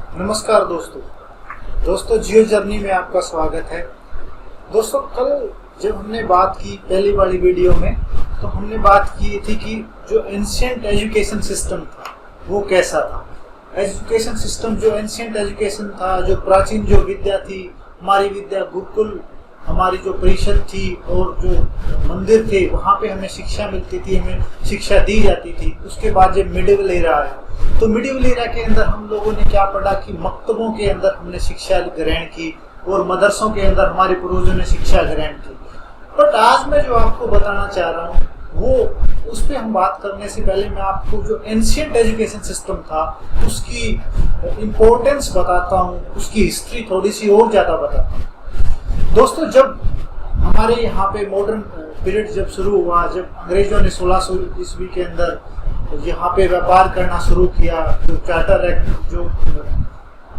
नमस्कार दोस्तों जियो जर्नी में आपका स्वागत है। दोस्तों कल जब हमने बात की पहली वाली वीडियो में, तो हमने बात की थी कि जो एंशिएंट एजुकेशन सिस्टम था वो कैसा था। एजुकेशन सिस्टम जो एंशिएंट एजुकेशन था, जो प्राचीन जो विद्या थी, हमारी विद्या गुरुकुल, हमारी जो परिषद थी और जो मंदिर थे वहाँ पे हमें शिक्षा मिलती थी, हमें शिक्षा दी जाती थी। उसके बाद जब मिडिवल एरा आया, तो मिडिवल एरा के अंदर हम लोगों ने क्या पढ़ा कि मकतबों के अंदर हमने शिक्षा ग्रहण की और मदरसों के अंदर हमारे पूर्वजों ने शिक्षा ग्रहण की। बट आज मैं जो आपको बताना चाह रहा हूँ वो उस पर हम बात करने से पहले मैं आपको जो एंशिएंट एजुकेशन सिस्टम था उसकी इम्पोर्टेंस बताता हूँ, उसकी हिस्ट्री थोड़ी सी और ज़्यादा बताता हूँ। दोस्तों जब हमारे यहाँ पे मॉडर्न पीरियड जब शुरू हुआ, जब अंग्रेजों ने 1600 ईस्वी के अंदर यहाँ पे व्यापार करना शुरू किया, जो चार्टर एक्ट, जो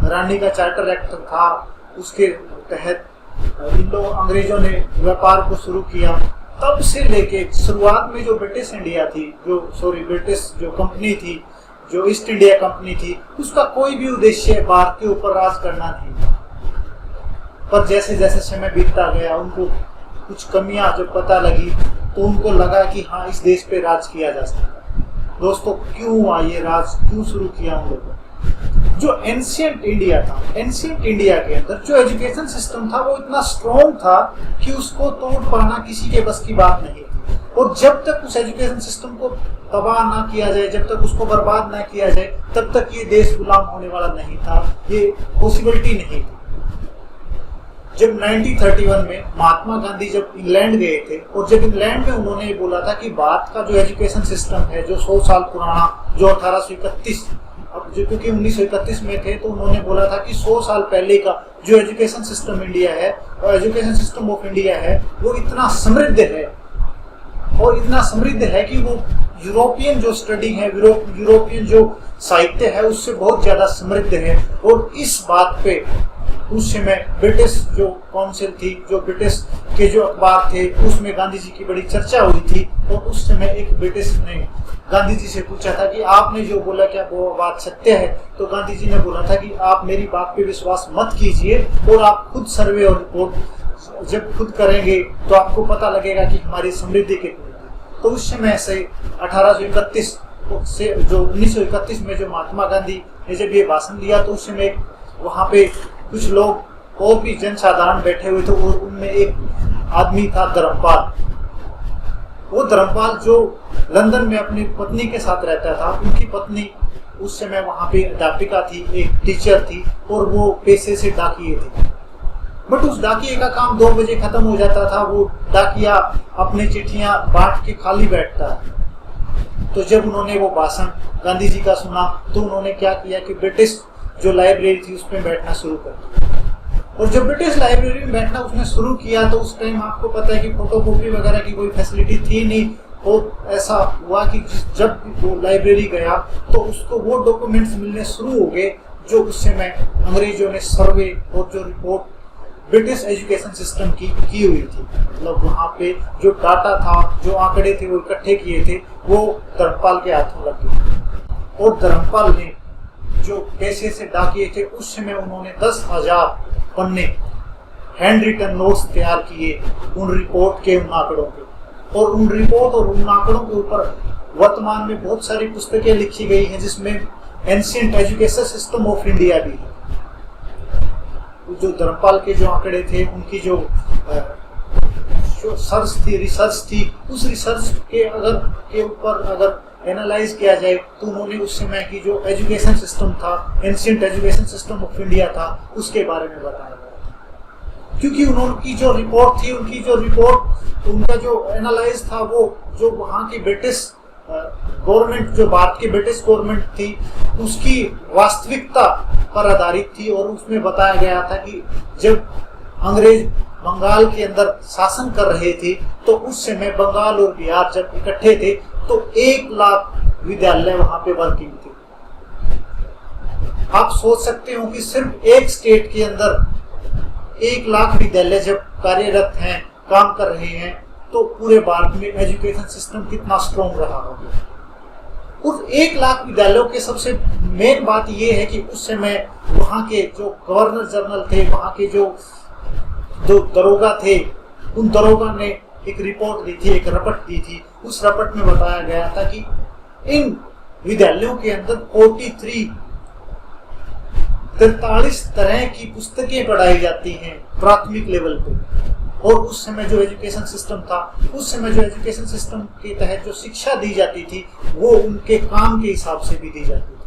रानी का चार्टर एक्ट था, उसके तहत इन लोग अंग्रेजों ने व्यापार को शुरू किया। तब से लेके शुरुआत में जो ब्रिटिश इंडिया थी, ब्रिटिश जो कंपनी थी, जो ईस्ट इंडिया कंपनी थी, उसका कोई भी उद्देश्य भारत के ऊपर राज करना नहीं था। पर जैसे जैसे समय बीतता गया, उनको कुछ कमियां जब पता लगी तो उनको लगा कि हाँ, इस देश पे राज किया जा सकता है। दोस्तों क्यों हुआ ये राज, क्यों शुरू किया उन लोगों? जो एंशिएंट इंडिया था, एंशिएंट इंडिया के अंदर जो एजुकेशन सिस्टम था वो इतना स्ट्रॉन्ग था कि उसको तोड़ पाना किसी के बस की बात नहीं थी। और जब तक उस एजुकेशन सिस्टम को तबाह ना किया जाए, जब तक उसको बर्बाद ना किया जाए, तब तक ये देश गुलाम होने वाला नहीं था, ये पॉसिबिलिटी नहीं थी। जब 1931 में महात्मा गांधी जब इंग्लैंड गए थे और जब इंग्लैंड में उन्होंने ये बोला था कि भारत का जो एजुकेशन सिस्टम है, जो 100 साल पुराना, जो 1831, अब जो क्योंकि 1931 में थे, तो उन्होंने बोला था कि 100 साल पहले का जो एजुकेशन सिस्टम इंडिया है और एजुकेशन सिस्टम ऑफ इंडिया है वो इतना समृद्ध है और इतना समृद्ध है कि वो यूरोपियन जो स्टडी है, यूरोपियन जो साहित्य है उससे बहुत ज्यादा समृद्ध है। और इस बात पे उस समय ब्रिटिश जो काउंसिल थी, जो ब्रिटिश के जो अखबार थे, उसमें गांधी जी की बड़ी चर्चा हुई थी। और उस समय एक ब्रिटिश ने गांधी जी से पूछा था कि आपने जो बोला क्या वो बात सत्य है? तो गांधी जी ने बोला था कि आप मेरी बात पे विश्वास मत कीजिए और आप खुद सर्वे और रिपोर्ट जब खुद करेंगे तो आपको पता लगेगा कि हमारी समृद्धि कितनी है। तो उस समय से 1831 से जो 1931 में जो महात्मा गांधी ने जब ये भाषण दिया, तो उस समय वहाँ पे कुछ लोग और भी जनसाधारण बैठे हुए थे और उनमें एक आदमी था धर्मपाल। वो धर्मपाल जो लंदन में अपनी पत्नी के साथ रहता था, उनकी पत्नी उस समय वहाँ पे अध्यापिका थी, एक टीचर थी और वो पेशे से डाकिये थे। बट उस डाकिये का काम 2 बजे खत्म हो जाता था। वो डाकिया अपनी चिट्ठियां बांट के खाली बैठता। तो जब उन्होंने वो भाषण गांधी जी का सुना तो उन्होंने क्या किया कि ब्रिटिश जो लाइब्रेरी थी उसमें बैठना शुरू कर दिया। और जब ब्रिटिश लाइब्रेरी में बैठना उसने शुरू किया तो उस टाइम आपको पता है कि फोटोकॉपी वगैरह की कोई फैसिलिटी थी नहीं। और ऐसा हुआ कि जब वो लाइब्रेरी गया तो उसको वो डॉक्यूमेंट्स मिलने शुरू हो गए जो उस समय अंग्रेजों ने सर्वे और जो रिपोर्ट ब्रिटिश एजुकेशन सिस्टम की हुई थी। मतलब वहाँ पे जो डाटा था, जो आंकड़े थे वो इकट्ठे किए थे, वो धर्मपाल के हाथों लग गए। और धर्मपाल ने जो पैसे से डाकिए थे उस समय उन्होंने 10,000 पन्ने हैंड रिटन नोट्स तैयार किए उन रिपोर्ट के, उन आंकड़ों के। और उन रिपोर्ट और उन आंकड़ों के ऊपर वर्तमान में बहुत सारी पुस्तकें लिखी गई हैं, जिसमें ancient education system of India भी है। जो धर्मपाल के जो आंकड़े थे, उनकी जो रिसर्च थी, उस रिसर्च के ऊपर अगर एनालाइज किया जाए तो उन्होंने उस समय की जो एजुकेशन सिस्टम था, ancient education system of India था, उसके बारे में बताया गया। क्योंकि उनकी जो रिपोर्ट थी, उनका जो एनालाइज था, वो जो वहाँ की ब्रिटिश गवर्नमेंट, जो भारत की ब्रिटिश गवर्नमेंट थी, उसकी वास्तविकता पर आधारित थी। और उसमें बताया गया था कि जब अंग्रेज बंगाल के अंदर शासन कर रहे थे तो उस समय बंगाल और बिहार जब इकट्ठे थे तो 1 लाख विद्यालय वहां पे वर्किंग थे। आप सोच सकते हो कि सिर्फ एक स्टेट के अंदर 1 लाख विद्यालय जब कार्यरत हैं, काम कर रहे हैं, तो पूरे भारत में एजुकेशन सिस्टम कितना स्ट्रॉन्ग रहा होगा। उस 1 लाख विद्यालयों के सबसे मेन बात ये है कि उस समय वहाँ के जो गवर्नर जनरल थे, वहाँ के जो दरोगा थे, उन दरोगा ने एक रिपोर्ट दी थी, एक रपट दी थी। उस रपट में बताया गया था कि इन विद्यालयों के अंदर 43 तरह की पुस्तकें पढ़ाई जाती हैं प्राथमिक लेवल पे। और उस समय जो एजुकेशन सिस्टम था, उस समय जो एजुकेशन सिस्टम के तहत जो शिक्षा दी जाती थी वो उनके काम के हिसाब से भी दी जाती थी।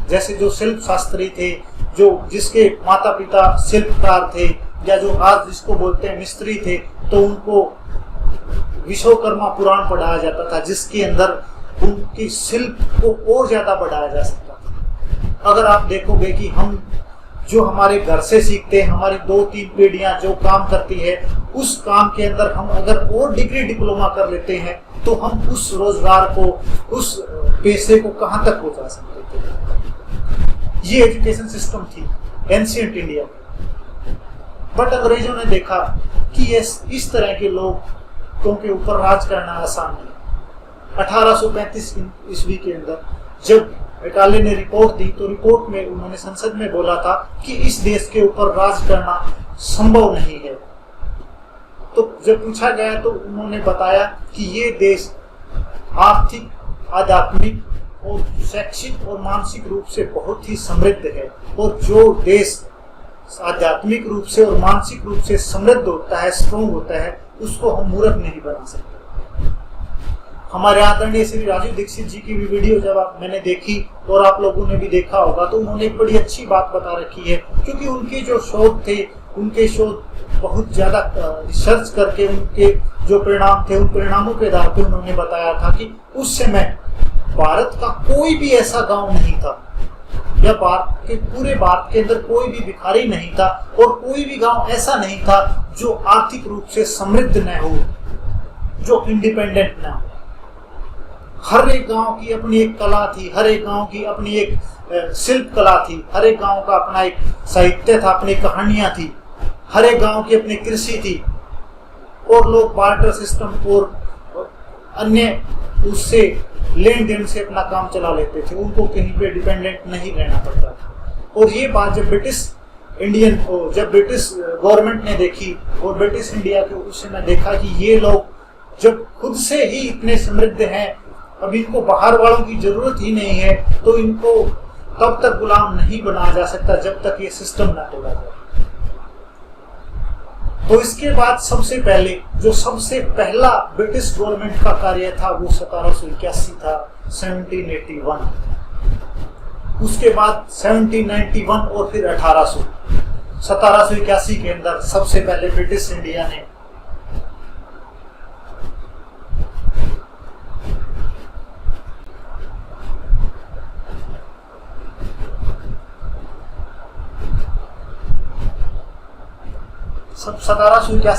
जैसे जो शिल्प शास्त्री थे, जो जिसके माता पिता शिल्पकार थे, या जो आज जिसको बोलते हैं मिस्त्री थे, तो उनको विश्वकर्मा पुराण पढ़ाया जाता था, जिसके अंदर उनकी शिल्प को और ज्यादा बढ़ाया जा सकता था। अगर आप देखोगे कि हम जो हमारे घर से सीखते हैं, हमारी 2-3 पीढ़ियां जो काम करती है, उस काम के अंदर हम अगर और डिग्री डिप्लोमा कर लेते हैं तो हम उस रोजगार को, उस पैसे को कहां तक पहुंचा सकते थे। ये एजुकेशन सिस्टम थी एंशिएंट इंडिया। बट अंग्रेजों ने देखा कि इस तरह के लोगों के ऊपर राज करना आसान नहीं। 1835 ईस्वी के अंदर जब मैकाले ने रिपोर्ट दी, तो रिपोर्ट में उन्होंने संसद में बोला था कि इस देश के ऊपर राज करना संभव नहीं है। तो जब पूछा गया तो उन्होंने बताया कि ये देश आर्थिक, आध्यात्मिक और शैक्षिक और मानसिक रूप से बहुत ही समृद्ध है, और जो देश आध्यात्मिक रूप से और मानसिक रूप से समृद्ध होता है, स्ट्रॉन्ग होता है, उसको हम मूर्ख नहीं बना सकते। हमारे आदरणीय श्री राजीव दीक्षित जी की भी वीडियो जब मैंने देखी और आप लोगों ने भी देखा होगा, तो उन्होंने एक बड़ी अच्छी बात बता रखी है, क्योंकि उनके जो शोध थे, उनके शोध बहुत ज्यादा रिसर्च करके उनके जो परिणाम थे, उन परिणामों के आधार पर उन्होंने बताया था कि उस समय भारत का कोई भी ऐसा गांव नहीं था, या पूरे भारत के अंदर कोई भी भिखारी नहीं था, और कोई भी गांव ऐसा नहीं था जो आर्थिक रूप से समृद्ध न हो, जो इंडिपेंडेंट न हो। हर एक गांव की अपनी एक कला थी, हर एक गांव की अपनी एक शिल्प कला थी, हर एक गांव का अपना एक साहित्य था, अपनी कहानियां थी, हर एक गांव की अपनी कृषि थी, और लोग बार्टर सिस्टम और अन्य उससे लेन देन से अपना काम चला लेते थे। उनको कहीं पे डिपेंडेंट नहीं रहना पड़ता था। और ये बात जब ब्रिटिश गवर्नमेंट ने देखी और ब्रिटिश इंडिया के उस समय देखा कि ये लोग जब खुद से ही इतने समृद्ध हैं, अब इनको बाहर वालों की जरूरत ही नहीं है, तो इनको तब तक गुलाम नहीं बनाया जा सकता जब तक ये सिस्टम ना तोड़ा जाए। तो इसके बाद सबसे पहला ब्रिटिश गवर्नमेंट का कार्य था वो 1781 था, 1781। उसके बाद 1791 और फिर 1781 के अंदर सबसे पहले ब्रिटिश इंडिया ने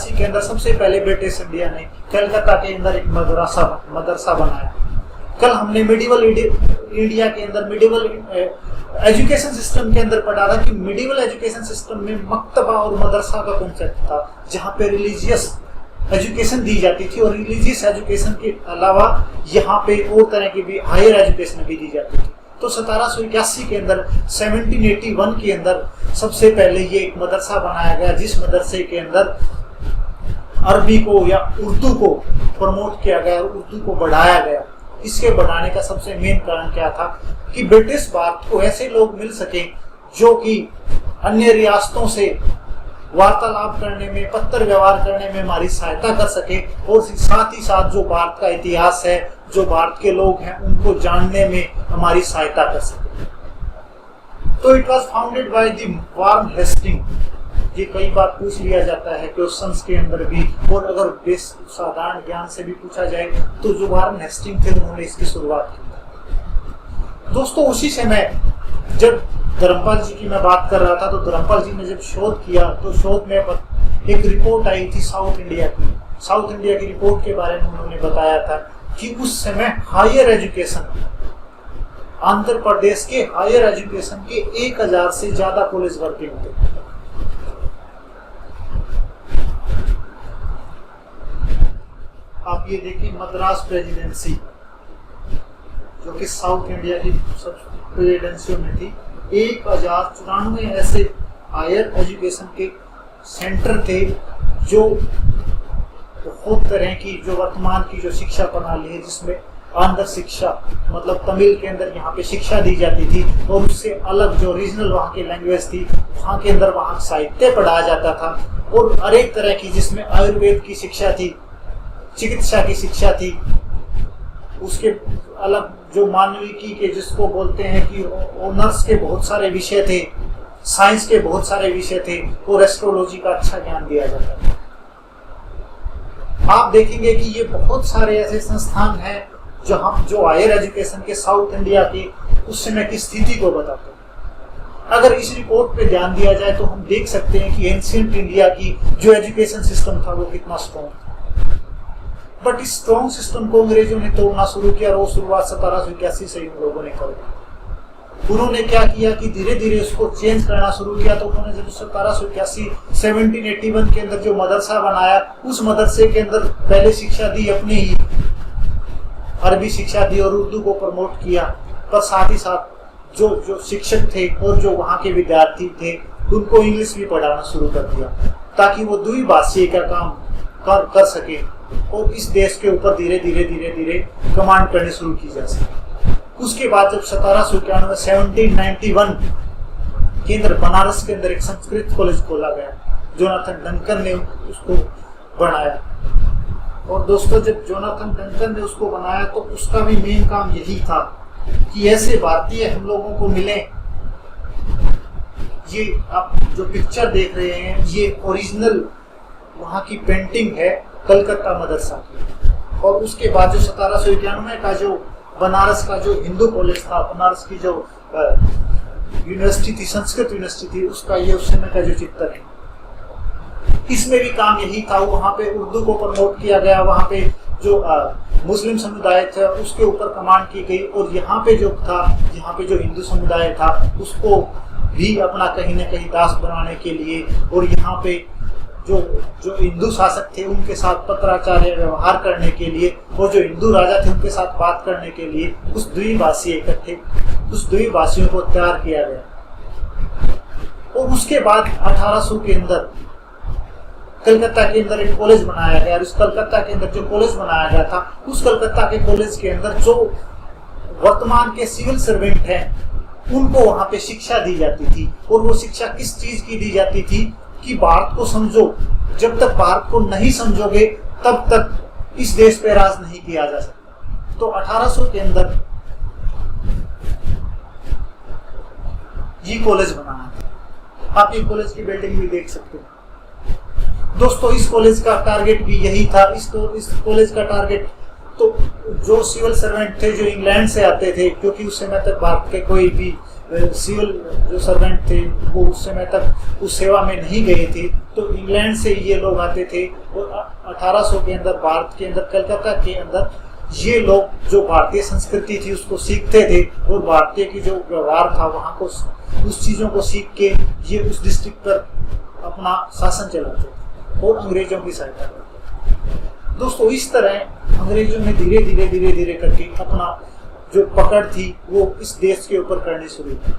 के अंदर सबसे पहले ब्रिटिश इंडिया ने कलकत्ता के अंदर एक मदरसा बनाया। कल हमने मिडिवल इंडिया के अंदर मिडिवल एजुकेशन सिस्टम के अंदर पढ़ा था कि मिडिवल एजुकेशन सिस्टम में मक्तबा और मदरसा का कॉन्सेप्ट था, जहाँ पे रिलीजियस एजुकेशन दी जाती थी, और रिलीजियस एजुकेशन के अलावा यहाँ पे और तरह की भी हायर एजुकेशन भी दी जाती थी। तो 1781 के अंदर 1781 के अंदर सबसे पहले ये एक मदरसा बनाया गया, जिस मदरसे के अंदर अरबी को या उर्दू को प्रमोट किया गया, उर्दू को बढ़ाया गया। इसके बढ़ाने का सबसे मेन कारण क्या था कि ब्रिटिश भारत को ऐसे लोग मिल सके जो कि अन्य रियासतों से वार्तालाप करने में, पत्र व्यवहार करने में हमारी सहायता कर सके, और साथ ही साथ जो भारत का इतिहास है, जो भारत के लोग हैं, उनको जानने में हमारी सहायता कर सके। तो it was founded by the Warren Hasting. ये कई बार पूछ लिया जाता है क्वेश्चंस के अंदर भी, और अगर साधारण ज्ञान से भी पूछा जाए तो जो वार्न हेस्टिंग थे उन्होंने इसकी शुरुआत की। दोस्तों उसी समय जब धर्मपाल जी की मैं बात कर रहा था, तो धर्मपाल जी ने जब शोध किया तो शोध में एक रिपोर्ट आई थी साउथ इंडिया की रिपोर्ट के बारे में उन्होंने बताया था कि उस समय हायर एजुकेशन, आंध्र प्रदेश के हायर एजुकेशन के 1000 से ज्यादा कॉलेज वर्किंग थे। आप ये देखिए मद्रास प्रेसिडेंसी, जो कि साउथ इंडिया की सब प्रेसिडेंसियों में थी, 1094 ऐसे हायर एजुकेशन के सेंटर थे जो बहुत तरह की जो वर्तमान की जो शिक्षा प्रणाली है, जिसमें आंध्र शिक्षा मतलब तमिल के अंदर यहाँ पे शिक्षा दी जाती थी, और उससे अलग जो रीजनल वहाँ की लैंग्वेज थी, वहाँ के अंदर वहाँ साहित्य पढ़ाया जाता था, और हर एक तरह की जिसमें आयुर्वेद की शिक्षा थी, चिकित्सा की शिक्षा थी, उसके अलग जो मानविकी के जिसको बोलते हैं कि ऑनर्स के बहुत सारे विषय थे, साइंस के बहुत सारे विषय थे, और एस्ट्रोलॉजी का अच्छा ज्ञान दिया जाता था। आप देखेंगे कि ये बहुत सारे ऐसे संस्थान हैं जो हायर एजुकेशन के साउथ इंडिया के उस समय की स्थिति को बताते हैं। अगर इस रिपोर्ट पे ध्यान दिया जाए तो हम देख सकते हैं कि एंशिएंट इंडिया की जो एजुकेशन सिस्टम था वो कितना स्ट्रॉन्ग था, बट इस स्ट्रॉन्ग सिस्टम को अंग्रेजों ने तोड़ना शुरू किया, और वो शुरुआत 1781 से इन लोगों ने कर दी। उन्होंने क्या किया कि धीरे धीरे उसको चेंज करना शुरू किया। तो उन्होंने जब 1781 के अंदर जो मदरसा बनाया, उस मदरसे के अंदर पहले शिक्षा दी अपनी ही अरबी शिक्षा दी और उर्दू को प्रमोट किया, पर साथ ही साथ जो शिक्षक थे और जो वहाँ के विद्यार्थी थे उनको इंग्लिश भी पढ़ाना शुरू कर दिया, ताकि वो द्विभाषीय का काम कर सके और इस देश के ऊपर धीरे धीरे कमांड करनी शुरू की जा सके। उसके बाद जब 1791 के अंदर बनारस के अंदर एक संस्कृत कॉलेज खोला गया, जोनाथन डंकन ने उसको बनाया। और दोस्तों, जब जोनाथन डंकन ने उसको बनाया तो उसका भी मेन काम यही था कि ऐसे भारतीय हम लोगों को मिले। ये आप जो पिक्चर देख रहे हैं, ये ओरिजिनल वहाँ की पेंटिंग है कलकत्ता मदरसा की। और उसके बाद जो 1791 का जो बनारस का जो हिंदू कॉलेज था, बनारस की जो यूनिवर्सिटी थी, संस्कृत यूनिवर्सिटी थी, उसका ये उस समय का जो चित्र है, इसमें भी काम यही था। वहाँ पे उर्दू को प्रमोट किया गया, वहाँ पे जो मुस्लिम समुदाय था उसके ऊपर कमांड की गई, और यहाँ पे जो हिंदू समुदाय था उसको भी अपना कहीं ना कहीं दास बनाने के लिए, और यहाँ पे जो हिंदू शासक थे उनके साथ पत्राचार्य व्यवहार करने के लिए, और जो हिंदू राजा थे उनके साथ बात करने के लिए उस द्विभाषियों को तैयार किया गया। और उसके बाद 1800 के अंदर कलकत्ता के अंदर एक कॉलेज बनाया गया, और उस कलकत्ता के अंदर जो कॉलेज बनाया गया था, उस कलकत्ता के कॉलेज के अंदर जो वर्तमान के सिविल सर्वेंट हैं उनको वहां पे शिक्षा दी जाती थी। और वो शिक्षा किस चीज की दी जाती थी कि भारत को समझो, जब तक भारत को नहीं समझोगे तब तक इस देश पे राज नहीं किया जा सकता। तो 1800 के अंदर ये कॉलेज बनाया था। आप ये कॉलेज की बिल्डिंग भी देख सकते हैं। दोस्तों, इस कॉलेज का टारगेट भी यही था। इस कॉलेज का टारगेट तो जो सिविल सर्वेंट थे जो इंग्लैंड से आते थे, क्योंकि उस समय तक भारत के कोई भी सिविल जो सर्वेंट थे वो उस समय तक उस सेवा में नहीं गए थे, तो इंग्लैंड से ये लोग आते थे। और 1800 के अंदर भारत के अंदर कलकत्ता के अंदर ये लोग जो भारतीय संस्कृति थी उसको सीखते थे, और भारतीय की जो व्यवहार था वहाँ को उस चीज़ों को सीख के ये उस डिस्ट्रिक्ट पर अपना शासन चलाते थे और अंग्रेजों की सहायता करते। दोस्तों, इस तरह अंग्रेजों ने धीरे धीरे करके अपना जो पकड़ थी वो इस देश के ऊपर करनी शुरू की।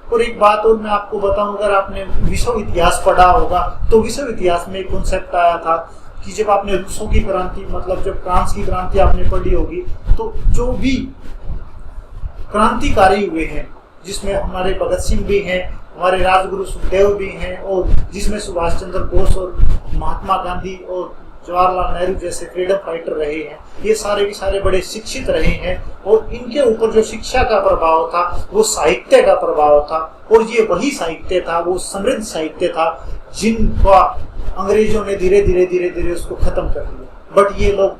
और एक बात और मैं आपको बताऊं, अगर आपने विश्व इतिहास पढ़ा होगा तो विश्व इतिहास में एक कॉन्सेप्ट आया था कि जब आपने रूसों की क्रांति मतलब जब फ्रांस की क्रांति आपने पढ़ी होगी, तो जो भी क्रांतिकारी हुए हैं, जिसमें हमारे भगत सिंह भी हैं, हमारे राजगुरु सुखदेव भी हैं, और जिसमें सुभाष चंद्र बोस और महात्मा गांधी और जवाहरलाल नेहरू जैसे फ्रीडम फाइटर रहे हैं, ये सारे के सारे बड़े शिक्षित रहे हैं। और इनके ऊपर जो शिक्षा का प्रभाव था वो साहित्य का प्रभाव था, और ये वही साहित्य था, वो समृद्ध साहित्य था जिनका अंग्रेजों ने धीरे धीरे उसको खत्म कर दिया। बट ये लोग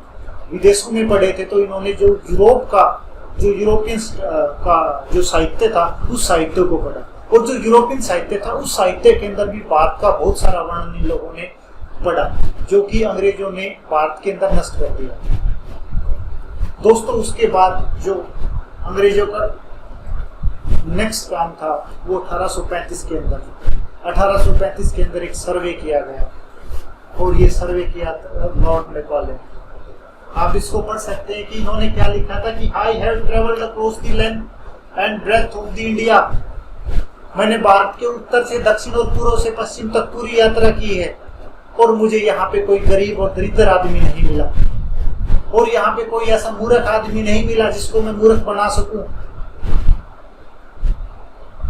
विदेशों में पढ़े थे, तो इन्होंने जो यूरोप का जो यूरोपियन का जो साहित्य था उस साहित्य को पढ़ा, और जो यूरोपियन साहित्य था उस साहित्य के अंदर भी भारत का बहुत सारा वर्णन इन लोगों ने पढ़ा, जो कि अंग्रेजों ने भारत के अंदर नष्ट कर दिया। दोस्तों, उसके बाद जो अंग्रेजों का नेक्स्ट काम था वो 1835 के अंदर एक सर्वे किया गया, और ये सर्वे किया लॉर्ड मैकॉले। आप इसको पढ़ सकते हैं कि इन्होंने क्या लिखा था कि I have travelled across the length and breadth of the India. मैंने भारत के उत्तर से दक्षिण और पूर्व से पश्चिम तक पूरी यात्रा की है और मुझे यहाँ पे कोई गरीब और दरिद्र आदमी नहीं मिला और यहाँ पे कोई ऐसा मूर्ख आदमी नहीं मिला जिसको मैं मूर्ख बना सकूं।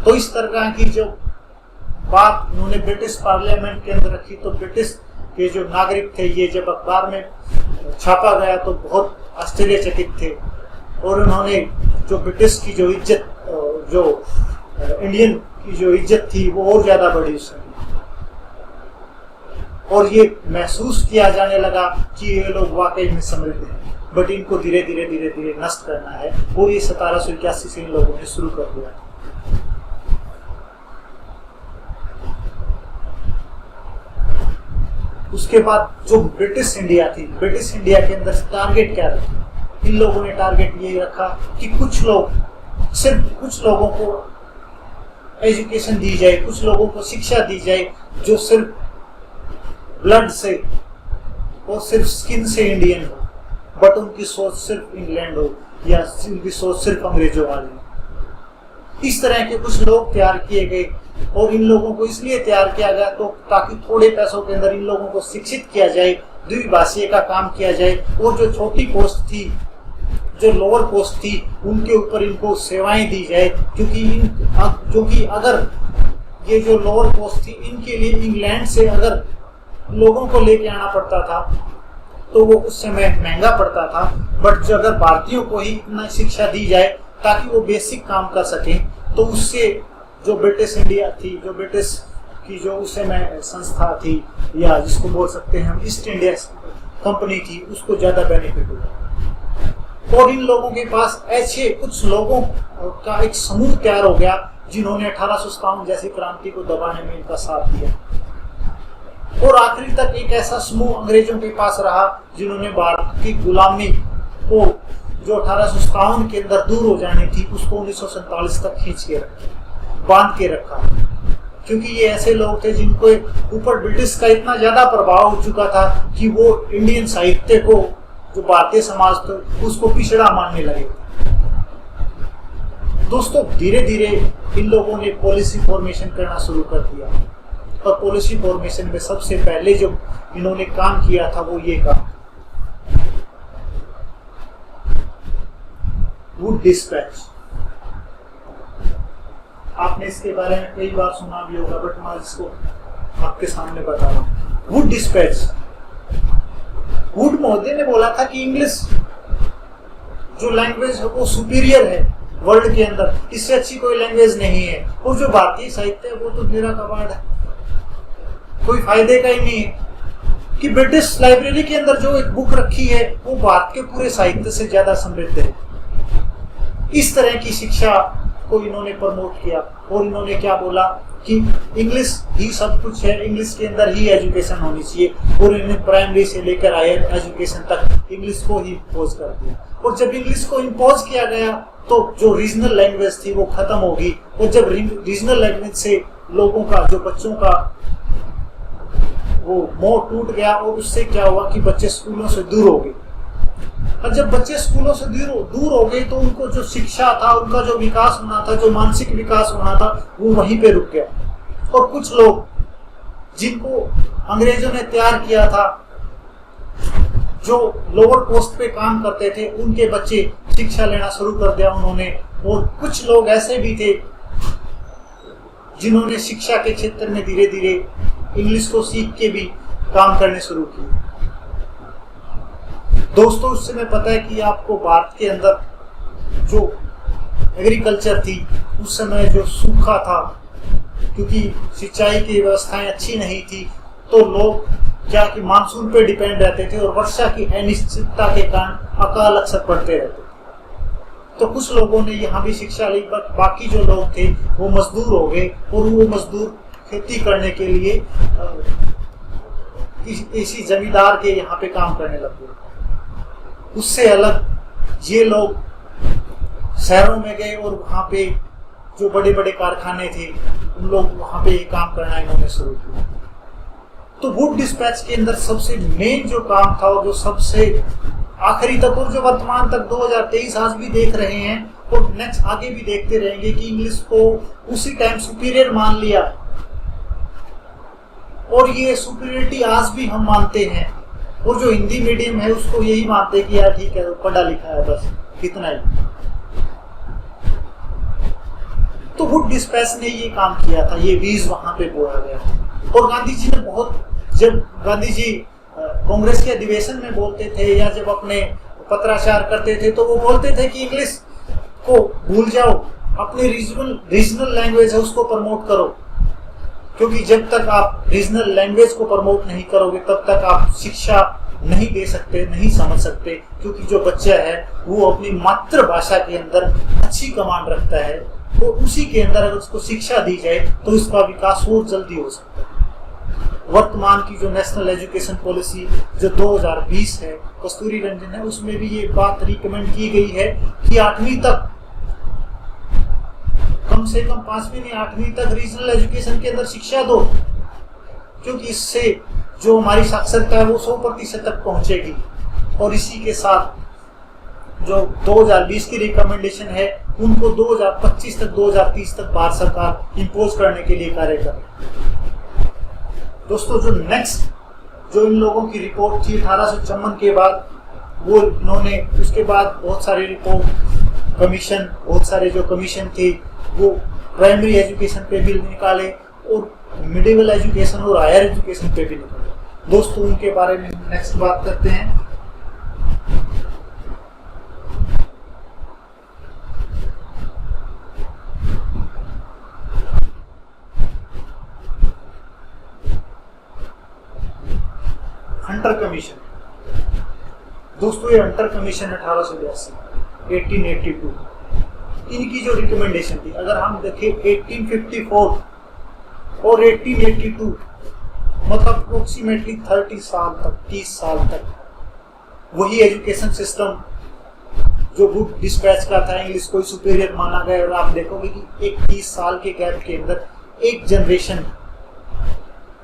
तो इस तरह की जो बात उन्होंने ब्रिटिश पार्लियामेंट के अंदर रखी, तो ब्रिटिश के जो नागरिक थे ये जब अखबार में छापा गया तो बहुत आश्चर्यचकित थे और उन्होंने जो ब्रिटिश की जो इज्जत, जो इंडियन की जो इज्जत थी वो और ज्यादा बढ़ी उसमें, और ये महसूस किया जाने लगा कि ये लोग वाकई में समृद्ध हैं, बट इनको धीरे धीरे धीरे धीरे नष्ट करना है। और ये 1781 से इन लोगों ने शुरू कर दिया। उसके बाद जो ब्रिटिश इंडिया थी, ब्रिटिश इंडिया के अंदर टारगेट क्या रखा? इन लोगों ने टारगेट ये रखा कि कुछ लोग, सिर्फ कुछ लोगों को एजुकेशन दी जाए, कुछ लोगों को शिक्षा दी जाए जो सिर्फ ब्लड से और सिर्फ स्किन से इंडियन हो, बट उनकी सोच सिर्फ इंग्लैंड हो या उनकी सोच सिर्फ अंग्रेजों वाली हो। इस तरह के कुछ लोग तैयार किए गए और इन लोगों को इसलिए तैयार किया गया तो ताकि थोड़े पैसों के अंदर इन लोगों को शिक्षित किया जाए, द्विभाषीय का काम किया जाए और जो छोटी पोस्ट थी, जो लोअर पोस्ट थी, उनके ऊपर इनको सेवाएं दी जाए, क्योंकि अगर ये जो लोअर पोस्ट थी इनके लिए इंग्लैंड से अगर लोगों को लेके आना पड़ता था तो वो उस समय महंगा पड़ता था, बट जो अगर भारतीयों को ही इतना शिक्षा दी जाए ताकि वो बेसिक काम कर सकें, तो उससे जो ब्रिटिश इंडिया थी, जो ब्रिटिश की जो उस समय संस्था थी या जिसको बोल सकते हैं हम ईस्ट इंडिया कंपनी थी, उसको ज्यादा बेनिफिट हुआ। और इन लोगों के पास ऐसे कुछ लोगों का एक समूह तैयार हो गया जिन्होंने 1857 जैसी क्रांति को दबाने में इनका साथ दिया। और आखिरी तक एक ऐसा समूह अंग्रेजों के पास रहा जिन्होंने भारत की गुलामी को, जो 1857 के अंदर दूर हो जानी थी, उसको 1947 तक खींच के रखा, बांध के रखा, क्योंकि ये ऐसे लोग थे जिनको ऊपर ब्रिटिश का इतना ज्यादा प्रभाव हो चुका था कि वो इंडियन साहित्य को, जो भारतीय समाज था, उसको पिछड़ा मानने लगे। दोस्तों धीरे धीरे इन लोगों ने पॉलिसी फॉर्मेशन करना शुरू कर दिया और पॉलिसी फॉर्मेशन में सबसे पहले जो इन्होंने काम किया था वो ये काम, वुड डिस्पैच। आपने इसके बारे में कई बार सुना भी होगा, बट मैं इसको आपके सामने बता रहा हूँ। वुड डिस्पैच, वुड महोदय ने बोला था कि इंग्लिश जो लैंग्वेज है वो सुपीरियर है वर्ल्ड के अंदर, इससे अच्छी कोई लैंग्वेज नहीं है, और जो भारतीय साहित्य है वो तो मेरा कबाड़ है, कोई फायदे का ही नहीं है। कि ब्रिटिश लाइब्रेरी के अंदर जो एक बुक रखी है वो भारत के पूरे साहित्य से ज्यादा समृद्ध है। इस तरह की शिक्षा को इन्होंने प्रमोट किया और इन्होंने क्या बोला कि इंग्लिश ही सब कुछ है, इंग्लिश के अंदर ही एजुकेशन होनी चाहिए, और इन्हें प्राइमरी से लेकर हायर एजुकेशन तक इंग्लिश को ही इम्पोज कर दिया। और जब इंग्लिश को इम्पोज किया गया तो जो रीजनल लैंग्वेज थी वो खत्म होगी, और जब रीजनल लैंग्वेज से लोगों का, जो बच्चों का वो मोह टूट गया, और उससे क्या हुआ कि बच्चे स्कूलों से दूर हो गए। और जब बच्चे स्कूलों से दूर हो गए तो उनको जो शिक्षा था, उनका जो विकास होना था, जो मानसिक विकास होना था, वो वहीं पे रुक गया। और कुछ लोग जिनको अंग्रेजों ने तैयार किया था, जो लोअर पोस्ट पे काम करते थे, उनके बच्चे शिक्षा लेना शुरू कर दिया उन्होंने। और कुछ लोग ऐसे भी थे जिन्होंने शिक्षा के क्षेत्र में धीरे धीरे इंग्लिश को सीख के भी काम करने शुरू किए। दोस्तों उस समय पता है कि आपको भारत के अंदर जो एग्रीकल्चर थी, उस समय जो सूखा था, क्योंकि सिंचाई की व्यवस्थाएं अच्छी नहीं थी, तो लोग क्या कि मानसून पे डिपेंड रहते थे और वर्षा की अनिश्चितता के कारण अकाल अक्सर पड़ते रहते थे। तो कुछ लोगों ने यहाँ भी शिक्षा ली, बट बाकी जो लोग थे वो मजदूर हो गए, और वो मजदूर खेती करने के लिए किसी जमींदार के यहाँ पे काम करने लग गए। उससे अलग ये लोग शहरों में गए और वहाँ पे जो बड़े बड़े कारखाने थे, उन लोग वहाँ पे काम करना इन्होंने शुरू किया। तो वुड डिस्पैच के अंदर सबसे मेन जो काम था और जो सबसे आखिरी तक और जो वर्तमान तक 2023 आज भी देख रहे हैं और नेक्स्ट आगे भी देखते रहेंगे कि इंग्लिश को उसी टाइम सुपीरियर मान लिया और ये सुपीरियरिटी आज भी हम मानते हैं। और जो हिंदी मीडियम है उसको यही मानते हैं कि यार ठीक है, पढ़ा लिखा है, बस इतना ही। तो वुड डिस्पैच ने ये काम किया था, ये बीज वहां पे बोया गया था। और गांधी जी ने जब गांधी जी कांग्रेस के अधिवेशन में बोलते थे या जब अपने पत्राचार करते थे तो वो बोलते थे कि इंग्लिश को भूल जाओ, अपने रीजनल लैंग्वेज है उसको प्रमोट करो, क्योंकि जब तक आप रीजनल लैंग्वेज को प्रमोट नहीं करोगे तब तक आप शिक्षा नहीं दे सकते, नहीं समझ सकते। क्योंकि जो बच्चा है वो अपनी मातृभाषा के अंदर अच्छी कमांड रखता है, तो उसी के अंदर अगर उसको शिक्षा दी जाए तो उसका विकास और जल्दी हो सकता है। वर्तमान की जो नेशनल एजुकेशन पॉलिसी जो 2020 है, कस्तूरी रंजन है, उसमें भी ये बात रिकमेंड की गई है कि 8वीं तक, कम से कम 5वीं नहीं 8वीं तक रीजनल एजुकेशन के अंदर शिक्षा दो, क्योंकि इससे जो हमारी साक्षरता है वो 100% तक पहुंचेगी। और इसी के साथ जो 2020 की रिकमेंडेशन है उनको 2025 तक 2030 तक भारत सरकार इम्पोज करने के लिए कार्य कर रही है। दोस्तों, जो नेक्स्ट जो इन लोगों की रिपोर्ट थी 1854 के बाद, वो इन्होंने उसके बाद बहुत सारी रिपोर्ट कमीशन, बहुत सारे जो कमीशन थे वो प्राइमरी एजुकेशन पे भी निकाले और मिडिवल एजुकेशन और हायर एजुकेशन पे भी निकाले। दोस्तों, उनके बारे में नेक्स्ट बात करते हैं। Hunter commission. दोस्तों, ये हंटर कमीशन 1882 इनकी जो रिकमेंडेशन थी, अगर हम देखें 1854 और 1882, मतलब अप्रोक्सीमेटली 30 साल तक वही एजुकेशन सिस्टम जो वुड डिस्पैच का था, इंग्लिश को सुपीरियर माना गया। और आप देखोगे कि एक 30 साल के गैप के अंदर एक जनरेशन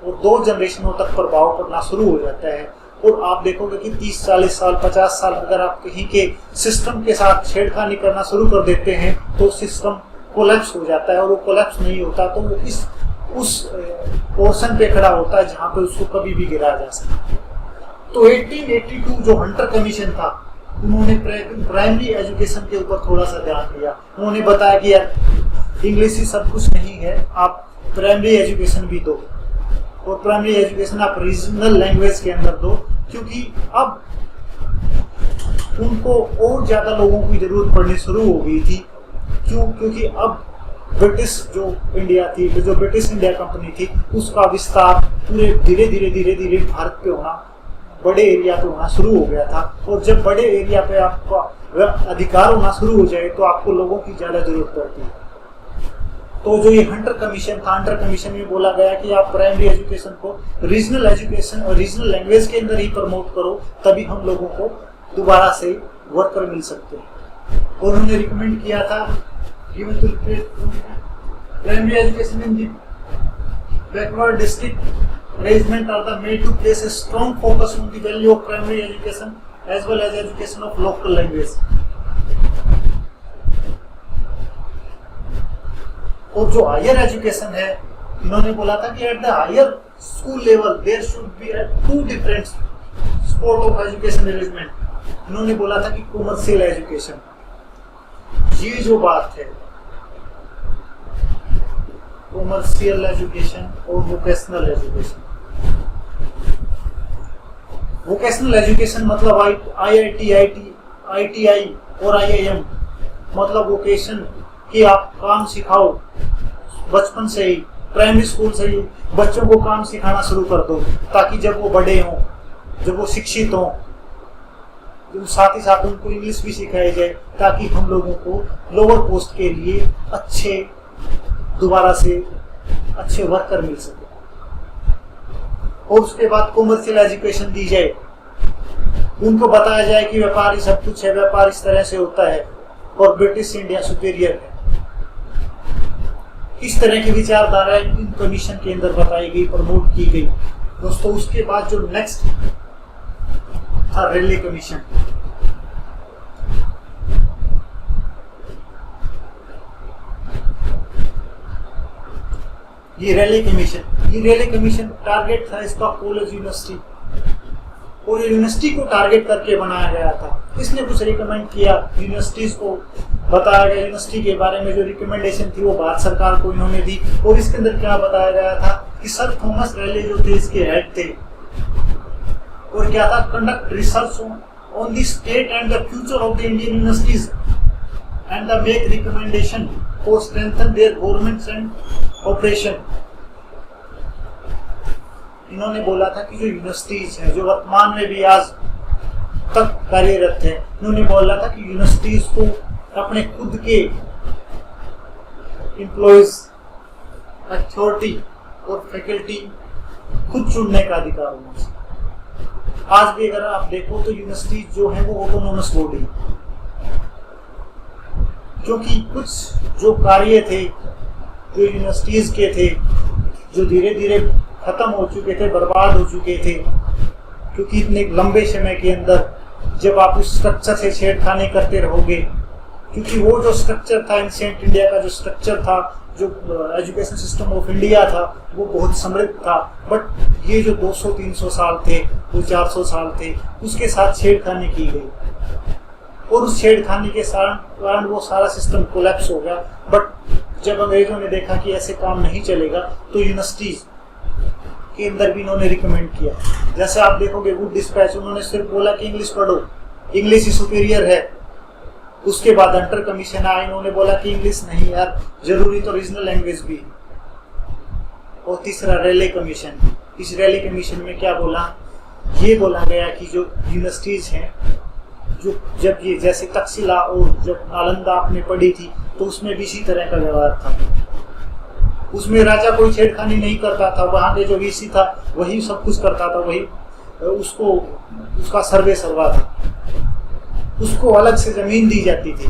और 2 जनरेशनों तक प्रभाव पड़ना शुरू हो जाता है। और आप देखोगे कि 30, 40 साल, 50 साल अगर आप कहीं के सिस्टम के साथ छेड़खानी करना शुरू कर देते हैं तो सिस्टम कोलैप्स हो जाता है। और वो कोलैप्स नहीं होता तो वो उस पोर्शन पे खड़ा होता है जहां पे उसको कभी भी गिराया जा सकता है। तो 1882 जो हंटर कमीशन था, उन्होंने प्राइमरी एजुकेशन के ऊपर थोड़ा सा ध्यान दिया। उन्होंने बताया कि यार इंग्लिश ही सब कुछ नहीं है, आप प्राइमरी एजुकेशन भी दो और प्राइमरी एजुकेशन आप रीजनल लैंग्वेज के अंदर दो, क्योंकि अब उनको और ज्यादा लोगों की जरूरत पड़नी शुरू हो गई थी। क्योंकि अब ब्रिटिश जो इंडिया थी, जो ब्रिटिश इंडिया कंपनी थी, उसका विस्तार पूरे धीरे धीरे भारत पे होना, बड़े एरिया पे होना शुरू हो गया था। और जब बड़े एरिया पे आपका अधिकार होना शुरू हो जाए तो आपको लोगों की ज्यादा जरूरत पड़ती है। तो जो ये हंटर कमीशन था, हंटर कमीशन में बोला गया कि आप प्राइमरी एजुकेशन को रीजनल एजुकेशन और रीजनल लैंग्वेज के अंदर ही प्रमोट करो, तभी हम लोगों को दोबारा से वर्कर मिल सकते हैं। और उन्होंने रिकमेंड किया था primary education in the backward district arrangement are the made to place a strong focus on the value of primary education as well as education of local language. और जो हायर एजुकेशन है, इन्होंने बोला था कि at the higher school level there should be 2 different sport of education arrangement. इन्होंने बोला था कि कॉमर्शियल एजुकेशन, ये जो बात है कॉमर्शियल एजुकेशन और वोकेशनल एजुकेशन। वोकेशनल एजुकेशन मतलब IIT और IIM, मतलब वोकेशन कि आप काम सिखाओ बचपन से ही, प्राइमरी स्कूल से ही बच्चों को काम सिखाना शुरू कर दो, ताकि जब वो बड़े हों, जब वो शिक्षित हों, साथ ही साथ उनको इंग्लिश भी सिखाई जाए, ताकि हम लोगों को लोअर पोस्ट के लिए दोबारा से अच्छे वर्कर मिल सके। और उसके बाद कॉमर्शियल एजुकेशन दी जाए, उनको बताया जाए कि व्यापार ही सब कुछ है, व्यापार इस तरह से होता है और ब्रिटिश इंडिया सुपीरियर है। इस तरह की विचारधारा इन कमीशन के अंदर बताई गई, प्रमोट की गई। दोस्तों, उसके बाद जो नेक्स्ट था रेले कमीशन। ये रैले कमीशन टारगेट था इसका कॉलेज यूनिवर्सिटी, और यूनिवर्सिटी को टारगेट करके बनाया गया था। इसने कुछ रिकमेंड किया, यूनिवर्सिटीज को बताया गया, यूनिवर्सिटी के बारे में जो रिकमेंडेशन थी वो भारत सरकार को इन्होंने दी। और इसके अंदर क्या बताया गया था कि सर थॉमस रैले जो थे इसके हेड थे, और क्या था, conduct research on the state and the future of the Indian universities and the make recommendation for strengthen their governments and operation. इन्होंने बोला था कि जो यूनिवर्सिटीज हैं जो वर्तमान में भी आज तक कार्यरत है, इन्होंने बोला था कि यूनिवर्सिटीज को अपने खुद के एम्प्लॉइज, अथॉरिटी और फैकल्टी खुद चुनने का अधिकार होना चाहिए। आज भी अगर आप देखो तो यूनिवर्सिटी जो है वो ऑटोनोमस बॉडी, क्योंकि कुछ जो कार्य थे जो यूनिवर्सिटीज के थे जो धीरे धीरे खत्म हो चुके थे, बर्बाद हो चुके थे, क्योंकि इतने लंबे समय के अंदर जब आप उस स्ट्रक्चर से छेड़खानी करते रहोगे, क्योंकि वो जो स्ट्रक्चर था एंशिएंट इंडिया का जो स्ट्रक्चर था, जो एजुकेशन सिस्टम ऑफ इंडिया था, वो बहुत समृद्ध था। बट ये जो 200-300 साल थे, वो 400 साल थे, उसके साथ छेड़खानी की गई, और उस छेड़खानी के कारण वो सारा सिस्टम कोलैप्स हो गया। बट जब अंग्रेजों ने देखा कि ऐसे काम नहीं चलेगा, तो यूनिवर्सिटीज के अंदर भी इन्होंने रिकमेंड किया। जैसे आप देखोगे वुड डिस्पैच, उन्होंने सिर्फ बोला कि इंग्लिश पढ़ो, इंग्लिश ही सुपीरियर है। उसके बाद हंटर कमीशन आया, इन्होंने बोला कि इंग्लिश नहीं यार, जरूरी तो रीजनल लैंग्वेज भी। और तीसरा रैले कमीशन, इस रैले कमीशन में क्या बोला, ये बोला गया कि जो यूनिवर्सिटीज हैं, जो जब ये जैसे तक्षशिला और जब नालंदा आपने पढ़ी थी, तो उसमें भी इसी तरह का व्यवहार था। उसमें राजा कोई छेड़खानी नहीं करता था, वहां के जो वीसी था वही सब कुछ करता था, वही उसको उसका सर्वे सर्वा था, उसको अलग से जमीन दी जाती थी।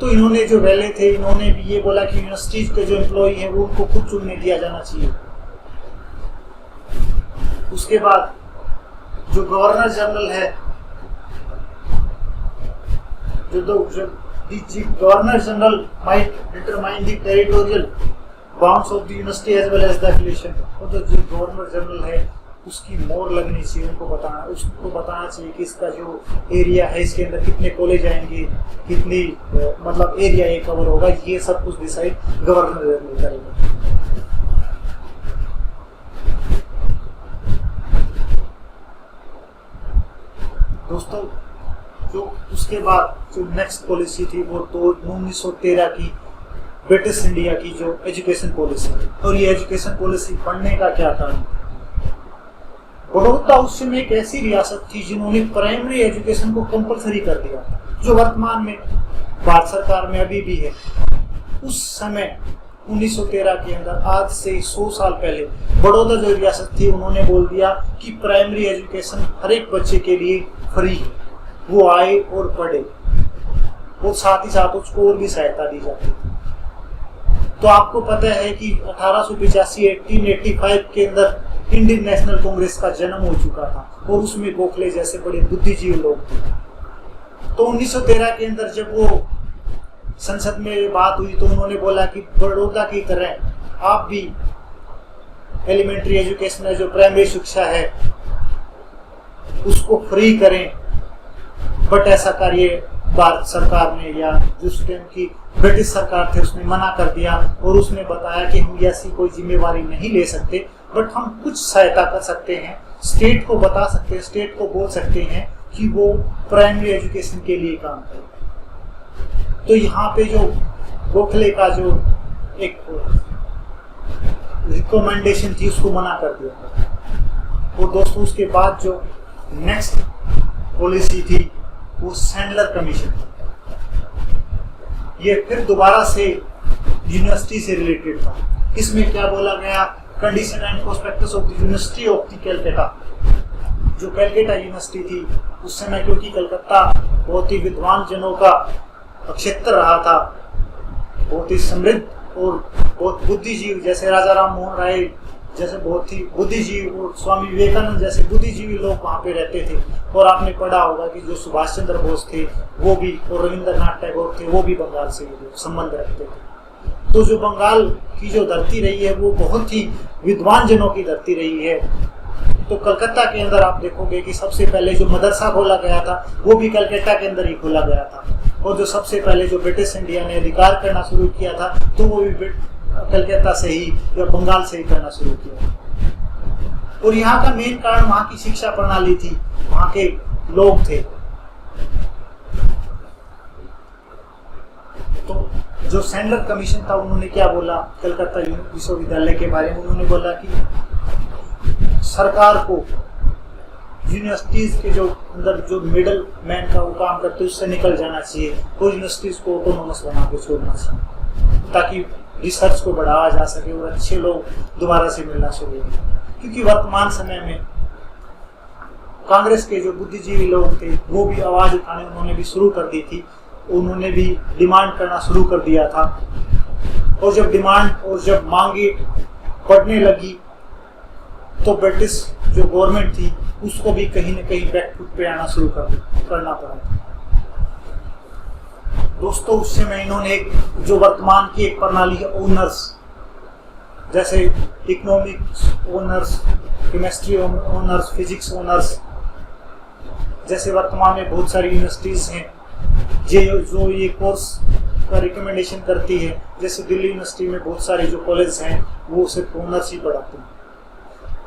तो इन्होंने जो रैले थे, इन्होंने भी ये बोला कि यूनिवर्सिटीज के जो एम्प्लॉई हैं वो उनको खुद चुनने दिया जाना चाहिए। उसके बाद जो गवर्नर जनरल है, governor general might determine the territorial bounds of the university as well as the affiliation। और जो गवर्नर जनरल है उसकी मोहर लगनी चाहिए, उसको बताना चाहिए कि इसका जो एरिया है इसके अंदर कितने कॉलेज आएंगे, कितनी मतलब एरिया ये कवर होगा, ये सब कुछ डिसाइड गवर्नर जनरल करेगा। दोस्तों, जो उसके बाद जो नेक्स्ट पॉलिसी थी वो तो 1913 की ब्रिटिश इंडिया की जो एजुकेशन पॉलिसी थी। और ये एजुकेशन पॉलिसी पढ़ने का क्या कारण, बड़ौदा उस समय एक ऐसी रियासत थी जिन्होंने प्राइमरी एजुकेशन को कंपलसरी कर दिया, जो वर्तमान में भारत सरकार में अभी भी है। उस समय 1913 के अंदर, आज से 100 साल पहले, बड़ौदा जो रियासत थी उन्होंने बोल दिया कि प्राइमरी एजुकेशन हर एक बच्चे के लिए फ्री है, वो आए और पढ़े, और साथ ही साथ उसको और भी सहायता दी जाती थी। तो आपको पता है कि 1885 के अंदर इंडियन नेशनल कांग्रेस का जन्म हो चुका था, और उसमें गोखले जैसे बड़े बुद्धिजीवी लोग थे। तो 1913 के अंदर जब वो संसद में बात हुई तो उन्होंने बोला कि बड़ौदा की तरह आप भी एलिमेंट्री एजुकेशन है, जो प्राइमरी शिक्षा है, उसको फ्री करें। बट ऐसा कार्य भारत सरकार ने, या जिस टाइम की ब्रिटिश सरकार थे, उसने मना कर दिया, और उसने बताया कि हम ऐसी कोई जिम्मेवारी नहीं ले सकते, बट हम कुछ सहायता कर सकते हैं, स्टेट को बता सकते हैं, स्टेट को बोल सकते हैं कि वो प्राइमरी एजुकेशन के लिए काम करे। तो यहाँ पे जो गोखले का जो एक रिकमेंडेशन थी उसको मना कर दिया। और दोस्तों, उसके बाद जो नेक्स्ट पॉलिसी थी वो सैंडलर कमीशन। ये फिर दोबारा से यूनिवर्सिटी से रिलेटेड था। इसमें क्या बोला गया, condition and prospectus of the university of the Calcutta. जो कैलकाटा यूनिवर्सिटी थी उस समय, क्योंकि कलकत्ता बहुत ही विद्वान जनों का क्षेत्र रहा था, बहुत ही समृद्ध और बहुत बुद्धिजीवी, जैसे राजा राम मोहन राय जैसे बहुत ही बुद्धिजीवी और स्वामी विवेकानंद जैसे बुद्धिजीवी लोग वहाँ पे रहते थे। और आपने पढ़ा होगा कि जो सुभाष चंद्र बोस थे वो भी, और रविंद्रनाथ टैगोर थे, वो भी बंगाल से संबंध रखते थे। तो जो बंगाल की जो धरती रही है वो बहुत ही विद्वान जनों की धरती रही है। तो कलकत्ता के अंदर आप देखोगे कि सबसे पहले जो मदरसा खोला गया था वो भी कलकत्ता के अंदर ही खोला गया था, और जो सबसे पहले जो ब्रिटिश इंडिया ने अधिकार करना शुरू किया था तो वो भी कलकत्ता से ही या बंगाल से ही करना शुरू किया। और यहाँ का मेन कारण वहाँ की शिक्षा प्रणाली थी, वहाँ के लोग थे। तो जो सैंडलर कमीशन था उन्होंने क्या बोला कलकत्ता विश्वविद्यालय के बारे में, उन्होंने बोला कि सरकार को यूनिवर्सिटीज के जो अंदर जो मिडल मैन का वो काम करते उससे निकल जाना चाहिए और यूनिवर्सिटीज को ऑटोनोमस बना के छोड़ना चाहिए ताकि रिसर्च को बढ़ावा जा सके और अच्छे लोग दोबारा से मिलना शुरू हो। क्योंकि वर्तमान समय में कांग्रेस के जो बुद्धिजीवी लोग थे वो भी आवाज उठाने उन्होंने भी शुरू कर दी थी, उन्होंने भी डिमांड करना शुरू कर दिया था। और जब डिमांड और जब मांगे बढ़ने लगी तो ब्रिटिश जो गवर्नमेंट थी उसको भी कहीं न कहीं बैकफुट पे आना शुरू करना पड़ा। दोस्तों उस समय इन्होंने जो वर्तमान की एक प्रणाली है ओनर्स, जैसे economics owners, chemistry owners, physics owners, जैसे वर्तमान में बहुत सारी यूनिवर्सिटीज हैं जो ये कोर्स का रिकमेंडेशन करती है। जैसे दिल्ली यूनिवर्सिटी में बहुत सारे जो कॉलेज हैं वो सिर्फ ओनर्स ही पढ़ाते हैं।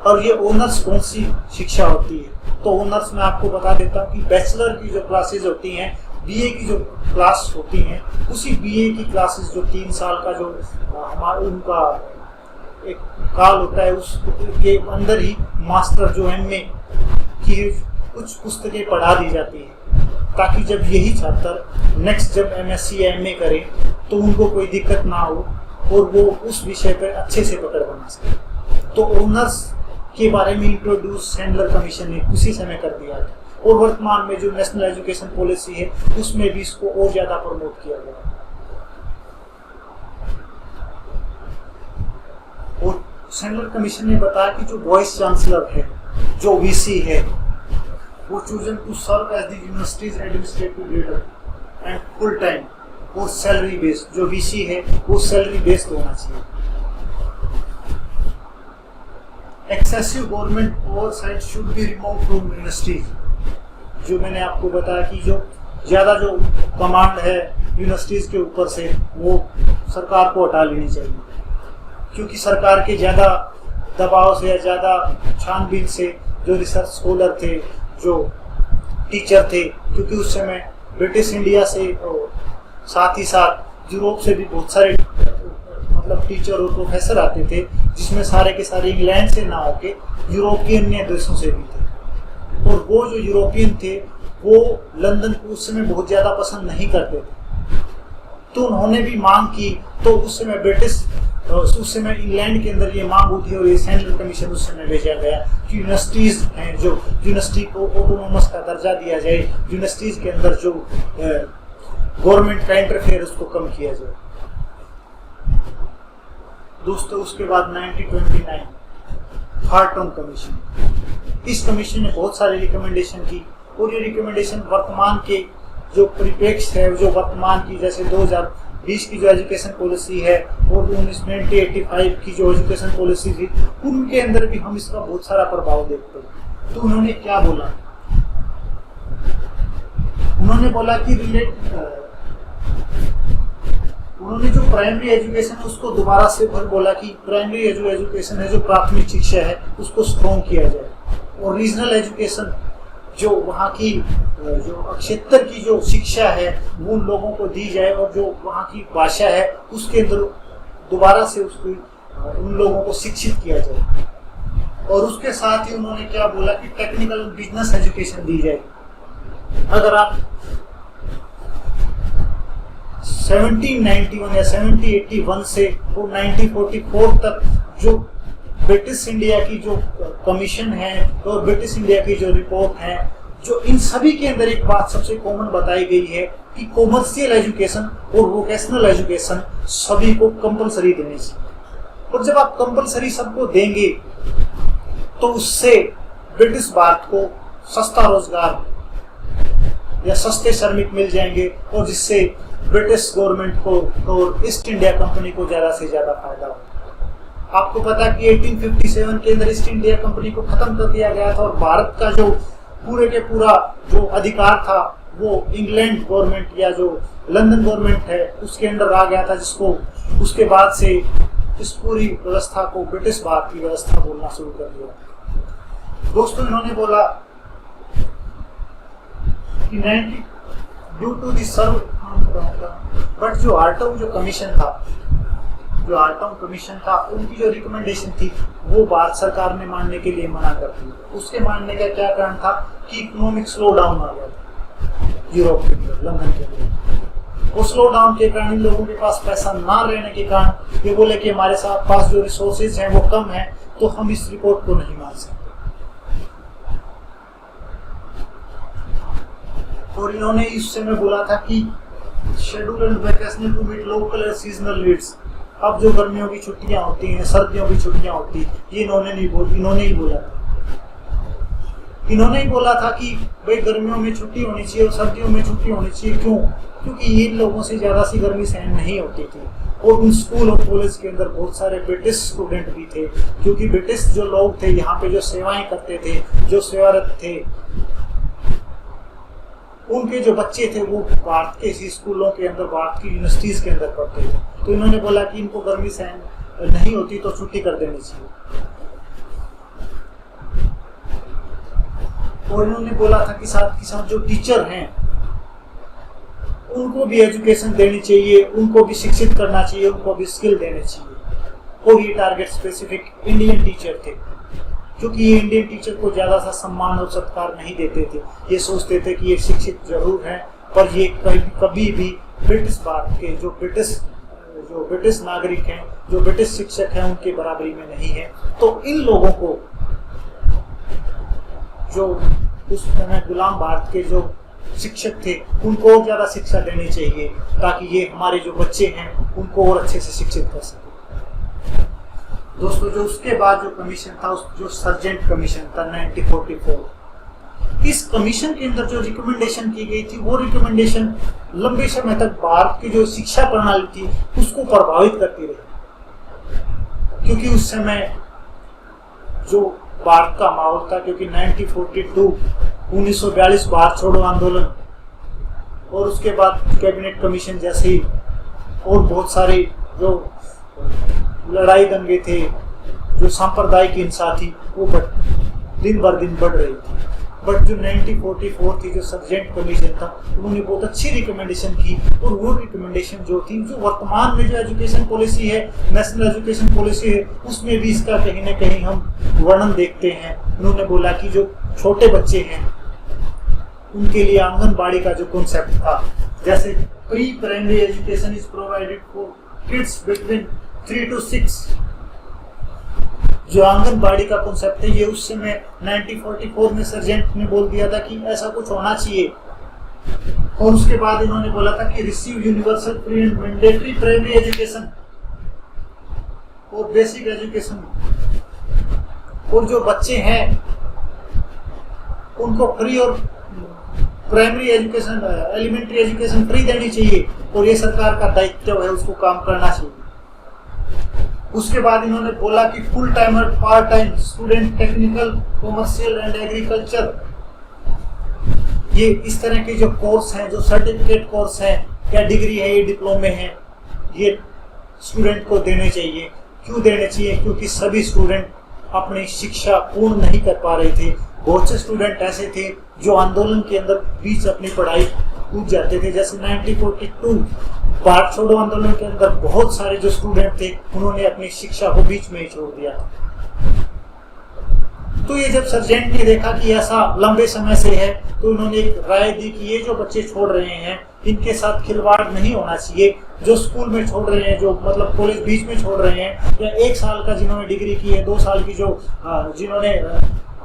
और ये ओनर्स कौन सी शिक्षा होती है, तो ओनर्स में आपको बता देता हूँ कि बैचलर की जो क्लासेज होती हैं, बीए की जो क्लास होती हैं, उसी बीए की क्लासेस जो 3 साल का जो हमारा उनका एक काल होता है उसके अंदर ही मास्टर जो एमए की कुछ पुस्तकें पढ़ा दी जाती है ताकि जब यही छात्र नेक्स्ट जब एमएससी या एमए करें तो उनको कोई दिक्कत ना हो और वो उस विषय पर अच्छे से पकड़ बना सके। तो ओनर्स के बारे में इंट्रोड्यूस सैंडलर कमीशन ने उसी समय कर दिया था और वर्तमान में जो नेशनल एजुकेशन पॉलिसी है उसमें भी इसको और ज्यादा प्रमोट किया गया। और सैंडलर कमीशन ने बताया कि जो वाइस चांसलर है, जो वीसी है, वो chosen to serve as the universities administrative leader and full time और सैलरी बेस्ड। जो वीसी है वो सैलरी बेस्ड होना चाहिए। Excessive government oversight should be removed from universities. जो मैंने आपको बताया कि जो ज्यादा जो कमांड है यूनिवर्सिटीज के ऊपर से वो सरकार को हटा लेनी चाहिए, क्योंकि सरकार के ज्यादा दबाव से या ज्यादा छानबीन से जो रिसर्च स्कॉलर थे, जो टीचर थे, क्योंकि उस समय ब्रिटिश इंडिया से और साथ ही साथ यूरोप से भी बहुत सारे मतलब टीचर और प्रोफेसर आते थे, जिसमें सारे के सारे इंग्लैंड से ना होके यूरोपियन अन्य देशों से भी थे। और वो जो यूरोपियन थे वो लंदन को उस समय बहुत ज्यादा पसंद नहीं करते थे, तो उन्होंने भी मांग की। तो उस समय ब्रिटिश उस समय इंग्लैंड के अंदर ये मांग उठी और ये सैंडलर कमीशन उस समय भेजा गया कि यूनिवर्सिटीज हैं जो यूनिवर्सिटी को ऑटोनोमस का दर्जा दिया जाए, यूनिवर्सिटीज के अंदर जो गवर्नमेंट का इंटरफेयर उसको कम किया जाए। दोस्तों उसके बाद 1929 हार्टन कमीशन। इस कमीशन ने बहुत सारे रिकमेंडेशन की और ये रिकमेंडेशन वर्तमान के जो परिप्रेक्ष्य है, जो वर्तमान की जैसे 2020 की जो एजुकेशन पॉलिसी है और 1985 की जो एजुकेशन पॉलिसी थी, उनके अंदर भी हम इसका बहुत सारा प्रभाव देखते हैं। तो उन्होंने क्या बोला, उन्होंने बोला कि उन्होंने जो प्राइमरी एजुकेशन है उसको दोबारा से फिर बोला कि प्राइमरी जो एजुकेशन है, जो प्राथमिक शिक्षा है, उसको स्ट्रॉन्ग किया जाए और रीजनल एजुकेशन जो वहाँ की जो क्षेत्र की जो शिक्षा है वो उन लोगों को दी जाए और जो वहाँ की भाषा है उसके अंदर दोबारा से उसको उन लोगों को शिक्षित किया जाए। और उसके साथ ही उन्होंने क्या बोला कि टेक्निकल बिजनेस एजुकेशन दी जाए। अगर आप 1791 या 1781 से 1944 तक जो ब्रिटिश इंडिया की जो कमीशन है और ब्रिटिश इंडिया की जो रिपोर्ट है, जो इन सभी के अंदर एक बात सबसे कॉमन बताई गई है कि कॉमर्शियल एजुकेशन और वोकेशनल एजुकेशन सभी को कंपलसरी देनी चाहिए। और जब आप कंपलसरी सबको देंगे तो उससे ब्रिटिश भारत को सस्ता रोजगार या सस्ते श्रमिक मिल जाएंगे और जिससे ब्रिटिश गवर्नमेंट को और ईस्ट इंडिया कंपनी को ज्यादा से ज्यादा फायदा हो। आपको पता है कि 1857 के अंदर ईस्ट इंडिया कंपनी को खत्म कर दिया गया था और भारत का जो पूरे के पूरा जो अधिकार था वो इंग्लैंड गवर्नमेंट या जो लंदन गवर्नमेंट है उसके अंदर आ गया था, जिसको उसके बाद से इस पूरी व्यवस्था को ब्रिटिश भारत की व्यवस्था बोलना शुरू कर दिया। दोस्तों, इन्होंने बोला कि 90 due to the serve, but जो आर्टम कमीशन था उनकी जो रिकमेंडेशन थी वो भारत सरकार ने मानने के लिए मना कर दी। उसके मानने का क्या कारण था कि इकोनॉमिक स्लो डाउन आ गया था यूरोप के अंदर, लंदन के अंदर। वो स्लो डाउन के कारण इन लोगों के पास पैसा ना रहने के कारण ये बोले कि हमारे साथ पास जो रिसोर्सेज हैं वो कम है, तो हम इस रिपोर्ट को नहीं मान सकते। और इन्होंने इस समय बोला था कि schedule and vacational to meet local and seasonal needs. अब जो गर्मियों की छुट्टियां होती हैं, सर्दियों की छुट्टियां होती, ये इन्होंने ही बोला था। इन्होंने ही बोला था कि भाई गर्मियों में छुट्टी होनी चाहिए और सर्दियों में छुट्टी होनी चाहिए। क्यों? क्योंकि ये लोगों से ज्यादा सी गर्मी सहन नहीं होती थी। और उन स्कूल और कॉलेज के अंदर बहुत सारे ब्रिटिश स्टूडेंट भी थे, क्योंकि ब्रिटिश जो लोग थे यहाँ पे जो सेवाएं करते थे, जो सेवारत थे, उनके जो बच्चे थे वो भारत के इसी स्कूलों के अंदर, भारत की यूनिवर्सिटीज के अंदर पढ़ते थे। तो इन्होंने बोला कि इनको गर्मी सहन नहीं होती तो छुट्टी कर देनी चाहिए। और इन्होंने बोला था कि साथ के साथ जो टीचर हैं उनको भी एजुकेशन देनी चाहिए, उनको भी शिक्षित करना चाहिए, उनको भी स्किल देने चाहिए। और ये टारगेट स्पेसिफिक इंडियन टीचर थे, क्योंकि ये इंडियन टीचर को ज्यादा सा सम्मान और सत्कार नहीं देते थे। ये सोचते थे कि ये शिक्षित जरूर हैं, पर ये कभी भी ब्रिटिश भारत के जो ब्रिटिश नागरिक हैं, जो ब्रिटिश शिक्षक हैं, उनके बराबरी में नहीं है। तो इन लोगों को, जो उस समय गुलाम भारत के जो शिक्षक थे, उनको और ज्यादा शिक्षा देनी चाहिए, ताकि ये हमारे जो बच्चे हैं उनको और अच्छे से शिक्षित कर सके। दोस्तों, जो उसके बाद जो कमीशन था, जो सर्जेंट कमीशन था 1944, इस कमीशन के अंदर जो रिकमेंडेशन की गई थी वो रिकमेंडेशन लंबे समय तक भारत की जो शिक्षा प्रणाली थी उसको प्रभावित करती रही। क्योंकि उस समय जो भारत का माहौल था, क्योंकि 1942 भारत छोड़ो आंदोलन और उसके बाद कैबिनेट कमीशन जैसे ही और बहुत सारे जो लड़ाई दंगे थे, जो सांप्रदायिक हिंसा थी, वो दिन भर दिन बढ़ रही थी। बट जो 1944 थी, जो सर्जेंट कमीशन था, उन्होंने बहुत अच्छी रिकमेंडेशन की। और वो रिकमेंडेशन जो थी, जो वर्तमान में जो एजुकेशन पॉलिसी है, नेशनल एजुकेशन पॉलिसी है, उसमें भी इसका कहीं ना कहीं हम वर्णन देखते हैं। उन्होंने बोला कि जो छोटे बच्चे हैं उनके लिए आंगनबाड़ी का जो कॉन्सेप्ट था, जैसे pre primary education is provided for kids between 3 to 6, जो आंगनबाड़ी का कॉन्सेप्ट है, ये उस समय 1944 में सर्जेंट ने बोल दिया था कि ऐसा कुछ होना चाहिए। और उसके बाद इन्होंने बोला था कि receive universal free and mandatory primary education और बेसिक एजुकेशन। और जो बच्चे हैं उनको फ्री और primary education, elementary education free देनी चाहिए, और ये सरकार का दायित्व है, उसको काम करना चाहिए। उसके बाद इन्होंने बोला कि फुल टाइम और part time student, technical, commercial and agriculture, ये इस तरह के जो कोर्स हैं, जो सर्टिफिकेट कोर्स हैं या डिग्री है, ये डिप्लोमे हैं, ये स्टूडेंट को देने चाहिए। क्यों देने चाहिए? क्योंकि सभी स्टूडेंट अपनी शिक्षा पूर्ण नहीं कर पा रहे थे। बहुत से स्टूडेंट ऐसे थे जो आंदोलन के अंदर बीच अपनी पढ़ाई कूद जाते थे। जैसे 1942 भारत छोड़ो आंदोलन के अंदर बहुत सारे जो स्टूडेंट थे, उन्होंने अपनी शिक्षा को बीच में ही छोड़ दिया। तो ये जब सर्जेंट ने देखा कि ऐसा लंबे समय से है, तो उन्होंने एक राय दी कि ये जो बच्चे छोड़ रहे हैं, इनके साथ खिलवाड़ नहीं होना चाहिए। जो स्कूल में छोड़ रहे हैं, जो मतलब कॉलेज बीच में छोड़ रहे हैं, या 1 साल का जिन्होंने डिग्री की है, 2 साल की जो जिन्होंने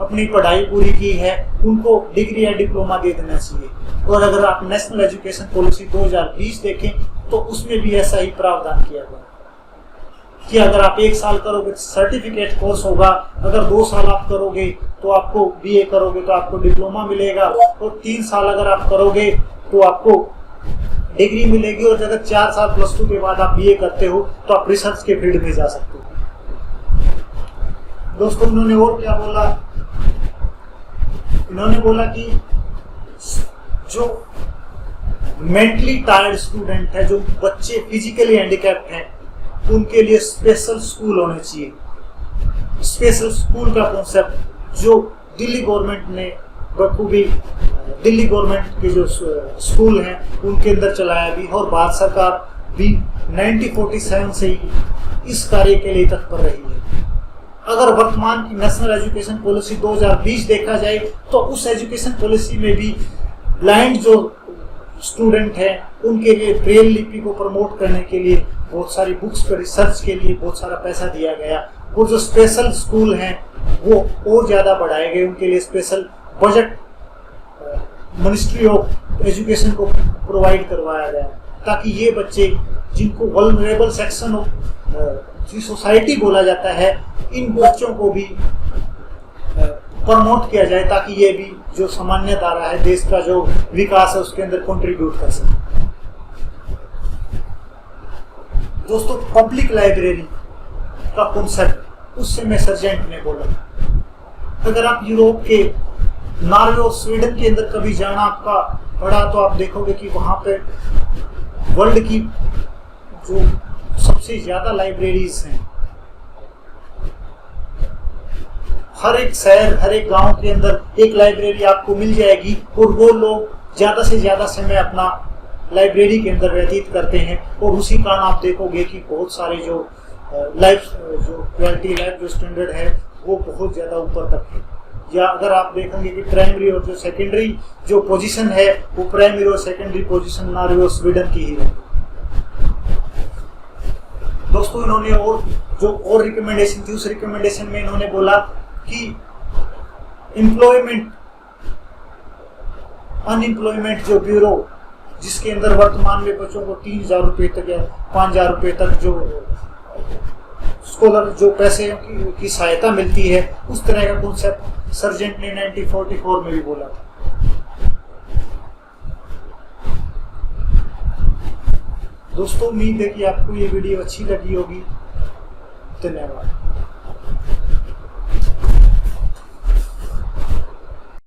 अपनी पढ़ाई पूरी की है, उनको डिग्री या डिप्लोमा दे देना चाहिए। और अगर आप नेशनल एजुकेशन पॉलिसी 2020 देखें तो उसमें भी ऐसा ही प्रावधान किया गया कि अगर आप 1 साल करोगे तो सर्टिफिकेट कोर्स होगा, अगर 2 साल आप करोगे तो आपको बीए करोगे तो आपको डिप्लोमा मिलेगा, और 3 साल अगर आप करोगे तो आपको डिग्री मिलेगी और अगर 4 साल +2 के बाद आप बीए करते हो तो आप रिसर्च के फील्ड में जा सकते हो। दोस्तों इन्होंने और क्या बोला, इन्होंने बोला कि जो मेंटली टायर्ड स्टूडेंट है, जो बच्चे फिजिकली हैंडीकैप्ड हैं, उनके लिए स्पेशल स्कूल होने चाहिए। स्पेशल स्कूल का कॉन्सेप्ट जो दिल्ली गवर्नमेंट ने बखूबी, दिल्ली गवर्नमेंट के जो स्कूल हैं उनके अंदर चलाया भी, और भारत सरकार भी 1947 से ही इस कार्य के लिए तत्पर रही है। अगर वर्तमान की नेशनल एजुकेशन पॉलिसी 2020 देखा जाए तो उस एजुकेशन पॉलिसी में भी ब्लाइंड जो स्टूडेंट हैं उनके लिए ब्रेल लिपि को प्रमोट करने के लिए बहुत सारी बुक्स पर रिसर्च के लिए बहुत सारा पैसा दिया गया, और जो स्पेशल स्कूल हैं वो और ज़्यादा बढ़ाए गए, उनके लिए special budget ministry of education को प्रोवाइड करवाया गया, ताकि ये बच्चे जिनको वल्नरेबल सेक्शन ऑफ सोसाइटी बोला जाता है, इन बच्चों को भी प्रमोट किया जाए, ताकि ये भी जो सामान्य धारा है देश का जो विकास है उसके अंदर कंट्रीब्यूट कर सके। दोस्तों पब्लिक लाइब्रेरी का कॉन्सेप्ट उस समय सर्जेंट ने बोला। अगर आप यूरोप के नॉर्वे और स्वीडन के अंदर कभी जाना आपका पड़ा तो आप देखोगे कि वहां पे वर्ल्ड की जो सबसे ज्यादा लाइब्रेरीज हैं, हर एक शहर हर एक गांव के अंदर एक लाइब्रेरी आपको मिल जाएगी, और वो लोग ज्यादा से ज्यादा समय अपना लाइब्रेरी के अंदर व्यतीत करते हैं, और उसी कारण आप देखोगे कि बहुत सारे जो क्वालिटी लाइफ जो स्टैंडर्ड है वो बहुत ज्यादा ऊपर तक है। या अगर आप देखेंगे कि प्राइमरी और जो सेकेंडरी जो पोजीशन है वो प्राइमरी और सेकेंडरी पोजीशन नॉर्वे और स्वीडन की ही है। दोस्तों इन्होंने और रिकमेंडेशन थी, उस रिकमेंडेशन में इन्होंने बोला कि अनएम्प्लॉयमेंट जो ब्यूरो जिसके अंदर वर्तमान में बच्चों को 3,000 रुपये तक या 5,000 रुपये तक जो स्कॉलर जो पैसे की सहायता मिलती है, उस तरह का कॉन्सेप्ट सर्जेंट ने 1944 में भी बोला था। दोस्तों उम्मीद है कि आपको ये वीडियो अच्छी लगी होगी। धन्यवाद।